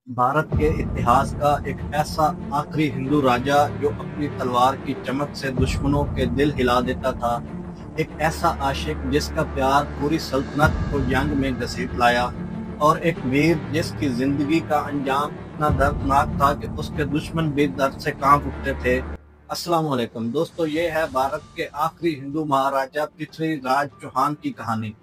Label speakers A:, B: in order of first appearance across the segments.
A: भारत के इतिहास का एक ऐसा आखिरी हिंदू राजा जो अपनी तलवार की चमक से दुश्मनों के दिल हिला देता था। एक ऐसा आशिक जिसका प्यार पूरी सल्तनत को जंग में घसीट लाया, और एक वीर जिसकी जिंदगी का अंजाम इतना दर्दनाक था कि उसके दुश्मन भी दर्द से कांप उठते थे। अस्सलाम वालेकुम दोस्तों, ये है भारत के आखिरी हिंदू महाराजा पृथ्वीराज चौहान की कहानी।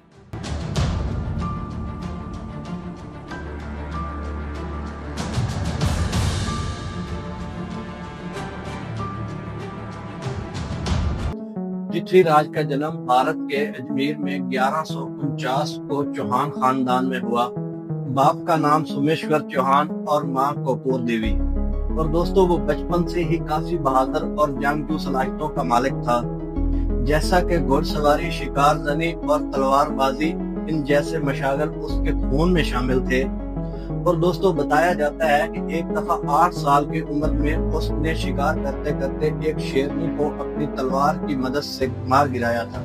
A: पृथ्वीराज का जन्म भारत के अजमेर में 1149 को चौहान खानदान में हुआ। बाप का नाम सोमेश्वर चौहान और मां कपूर देवी। और दोस्तों, वो बचपन से ही काफी बहादुर और जंगजू सलाहियतों का मालिक था। जैसा कि घुड़सवारी, शिकार जनी और तलवारबाजी, इन जैसे मशागल उसके खून में शामिल थे। और दोस्तों, बताया जाता है कि एक दफा 8 साल की उम्र में उसने शिकार करते करते एक शेरनी को अपनी तलवार की मदद से मार गिराया था।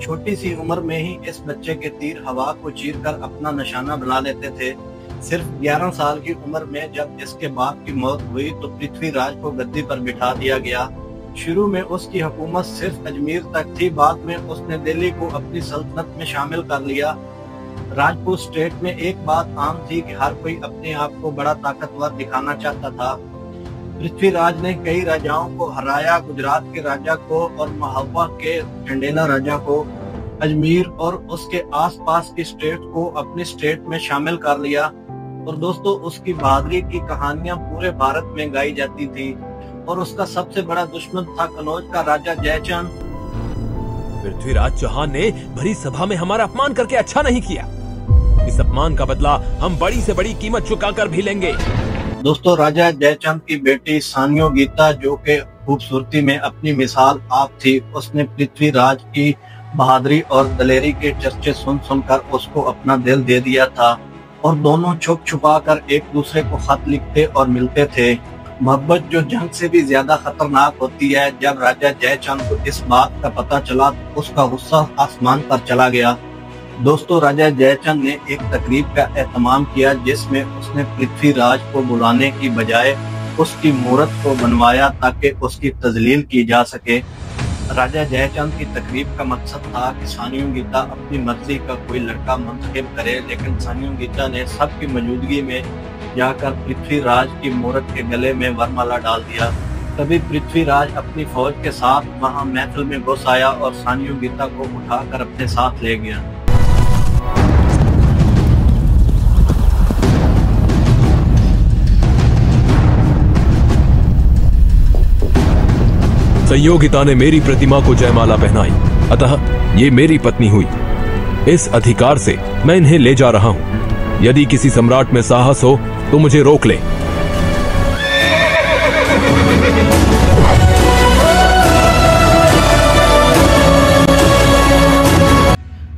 A: छोटी सी उम्र में ही इस बच्चे के तीर हवा को चीरकर अपना निशाना बना लेते थे। सिर्फ 11 साल की उम्र में जब इसके बाप की मौत हुई तो पृथ्वीराज को गद्दी पर बिठा दिया गया। शुरू में उसकी हुकूमत सिर्फ अजमेर तक थी, बाद में उसने दिल्ली को अपनी सल्तनत में शामिल कर लिया। राजपूत स्टेट में एक बात आम थी कि हर कोई अपने आप को बड़ा ताकतवर दिखाना चाहता था। पृथ्वीराज ने कई राजाओं को हराया, गुजरात के राजा को और महावा के चंडेला राजा को, अजमेर और उसके आसपास की स्टेट को अपनी स्टेट में शामिल कर लिया। और दोस्तों, उसकी बहादुरी की कहानियां पूरे भारत में गाई जाती थी। और उसका सबसे बड़ा दुश्मन था कनौज का राजा जयचंद।
B: पृथ्वीराज चौहान ने भरी सभा में हमारा अपमान करके अच्छा नहीं किया। इस अपमान का बदला हम बड़ी से बड़ी कीमत चुकाकर भी लेंगे।
A: दोस्तों, राजा जयचंद की बेटी सानियो गीता, जो के खूबसूरती में अपनी मिसाल आप थी, उसने पृथ्वीराज की बहादुरी और दलेरी के चर्चे सुन सुनकर उसको अपना दिल दे दिया था। और दोनों छुप छुपा कर एक दूसरे को खत लिखते और मिलते थे। मोहब्बत जो जंग से भी ज्यादा खतरनाक होती है। जब राजा जयचंद को इस बात का पता चला तो उसका गुस्सा आसमान पर चला गया। दोस्तों, राजा जयचंद ने एक तकरीब का एहतमाम किया जिसमें उसने पृथ्वीराज को बुलाने की बजाय उसकी मूरत को बनवाया ताकि उसकी तजलील की जा सके। राजा जयचंद की तकरीब का मकसद था कि सानियो गीता अपनी मर्जी का कोई लड़का मुंतखब करे, लेकिन सानियो गीता ने सबकी मौजूदगी में जाकर पृथ्वीराज की मूरत के गले में वरमाला डाल दिया। तभी पृथ्वीराज अपनी फौज के साथ वहां महफिल में घुस आया और सानियो गीता को उठाकर अपने साथ ले गया।
B: संयोगिता ने मेरी प्रतिमा को जयमाला पहनाई, अतः ये मेरी पत्नी हुई। इस अधिकार से मैं इन्हें ले जा रहा हूं। यदि किसी सम्राट में साहस हो तो मुझे रोक ले।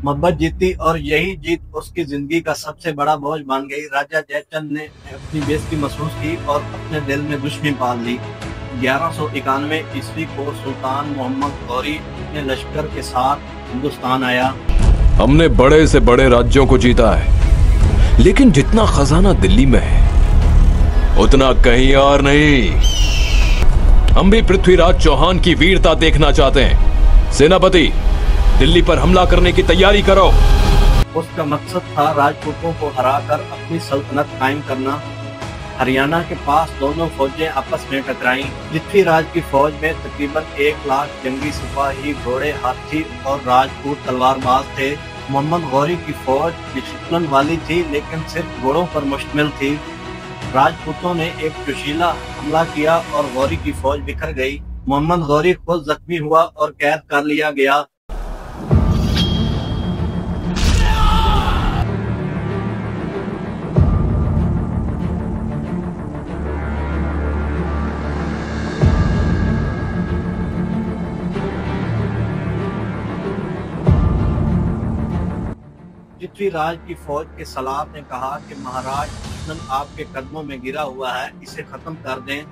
A: मोहब्बत जीती और यही जीत उसकी जिंदगी का सबसे बड़ा बोझ बन गई। राजा जयचंद ने अपनी बेइज्जती महसूस की और अपने दिल में दुश्मनी पाल ली। 1191 ईस्वी को सुल्तान मोहम्मद गौरी अपने लश्कर के साथ हिंदुस्तान आया।
B: हमने बड़े से बड़े राज्यों को जीता है, लेकिन जितना खजाना दिल्ली में है उतना कहीं और नहीं। हम भी पृथ्वीराज चौहान की वीरता देखना चाहते हैं। सेनापति, दिल्ली पर हमला करने की तैयारी करो।
A: उसका मकसद था राजपूतों को हराकर अपनी सल्तनत कायम करना। हरियाणा के पास दोनों फौजें आपस में टकराईं। पृथ्वीराज की फौज में तकरीबन 1 लाख जंगी सिपाही, घोड़े, हाथी और राजपूत तलवारबाज थे। मोहम्मद गौरी की फौज डिसिप्लिन वाली थी, लेकिन सिर्फ घोड़ों पर मुश्तमिल थी। राजपूतों ने एक जोशीला हमला किया और गौरी की फौज बिखर गई। मोहम्मद गौरी खुद जख्मी हुआ और कैद कर लिया गया। पृथ्वीराज की फौज के सलार ने कहा कि महाराज, दुश्मन आपके कदमों में गिरा हुआ है, इसे खत्म कर दें।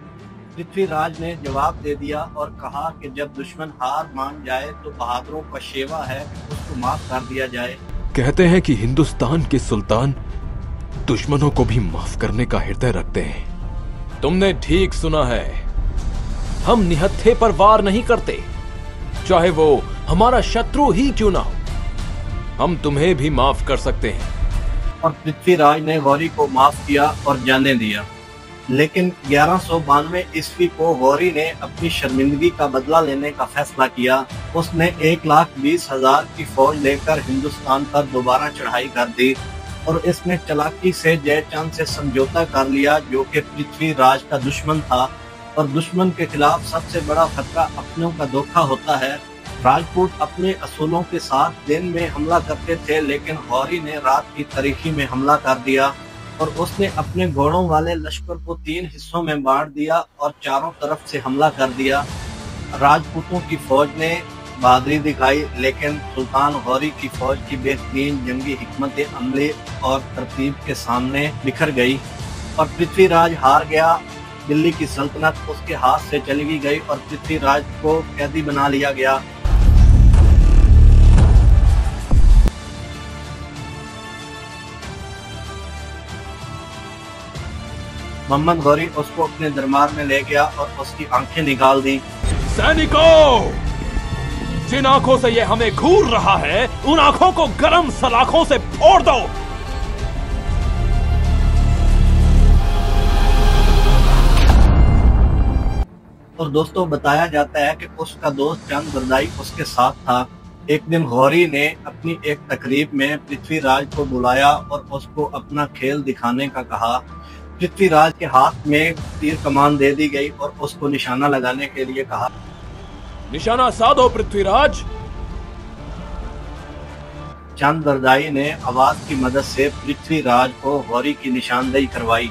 A: पृथ्वीराज ने जवाब दे दिया और कहा कि जब दुश्मन हार मान जाए तो बहादुरों का शेवा है कि उसको माफ कर दिया जाए।
B: कहते हैं कि हिंदुस्तान के सुल्तान दुश्मनों को भी माफ करने का हृदय रखते हैं। तुमने ठीक सुना है, हम निहत्थे पर वार नहीं करते, चाहे वो हमारा शत्रु ही क्यों ना हो। हम तुम्हें भी माफ कर सकते हैं।
A: और पृथ्वीराज ने गौरी को माफ किया और जाने दिया। लेकिन 1192 ईस्वी को गौरी ने अपनी शर्मिंदगी का बदला लेने का फैसला किया। उसने 1,20,000 की फौज लेकर हिंदुस्तान पर दोबारा चढ़ाई कर दी और इसने चालाकी से जयचंद से समझौता कर लिया, जो कि पृथ्वीराज का दुश्मन था। और दुश्मन के खिलाफ सबसे बड़ा खतरा अपनों का धोखा होता है। राजपूत अपने असूलों के साथ दिन में हमला करते थे, लेकिन गौरी ने रात की तारीकी में हमला कर दिया और उसने अपने घोड़ों वाले लश्कर को 3 हिस्सों में बांट दिया और चारों तरफ से हमला कर दिया। राजपूतों की फौज ने बहादुरी दिखाई, लेकिन सुल्तान गौरी की फौज की बेहतरीन जंगी हिकमत अमली और तरतीब के सामने बिखर गई और पृथ्वीराज हार गया। दिल्ली की सल्तनत उसके हाथ से चली गई और पृथ्वीराज को कैदी बना लिया गया। मोहम्मद गौरी उसको अपने दरबार में ले गया और उसकी आंखें निकाल दी।
B: सैनिकों, जिन आंखों से ये हमें घूर रहा है, उन आंखों को गरम सलाखों से फोड़ दो।
A: और दोस्तों, बताया जाता है कि उसका दोस्त चंद बरदाई उसके साथ था। एक दिन गौरी ने अपनी एक तकरीब में पृथ्वीराज को बुलाया और उसको अपना खेल दिखाने का कहा। पृथ्वीराज के हाथ में तीर कमान दे दी गई और उसको निशाना लगाने के लिए कहा।
B: निशाना साधो पृथ्वीराज।
A: चंद बरदाई ने आवाज की मदद से पृथ्वीराज को गौरी की निशानदेही करवाई।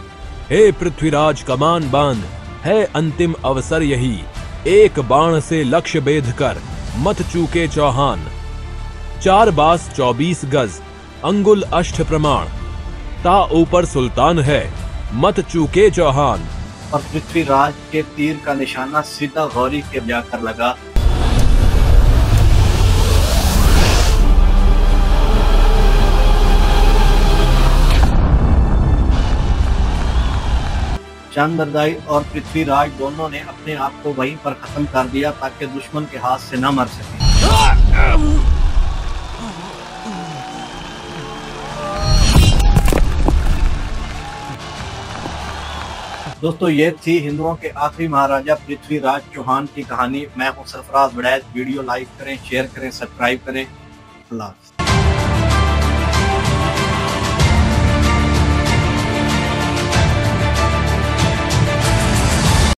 B: हे पृथ्वीराज, कमान बांध, है अंतिम अवसर यही। एक बाण से लक्ष्य बेध कर मत चूके चौहान। 4 बास 24 गज, अंगुल अष्ट प्रमाण। ता ऊपर सुल्तान है, मत चूके चौहान।
A: और पृथ्वीराज के तीर का निशाना सीधा गौरी के जाकर लगा। चंद बरदाई और पृथ्वीराज दोनों ने अपने आप को वहीं पर खत्म कर दिया ताकि दुश्मन के हाथ से न मर सके। दोस्तों, ये थी हिंदुओं के आखिरी महाराजा पृथ्वीराज चौहान की कहानी। मैं हूं सरफराज वड़ैच। वीडियो लाइक करें, शेयर करें, सब्सक्राइब करें। अल्लाह हाफ़िज़।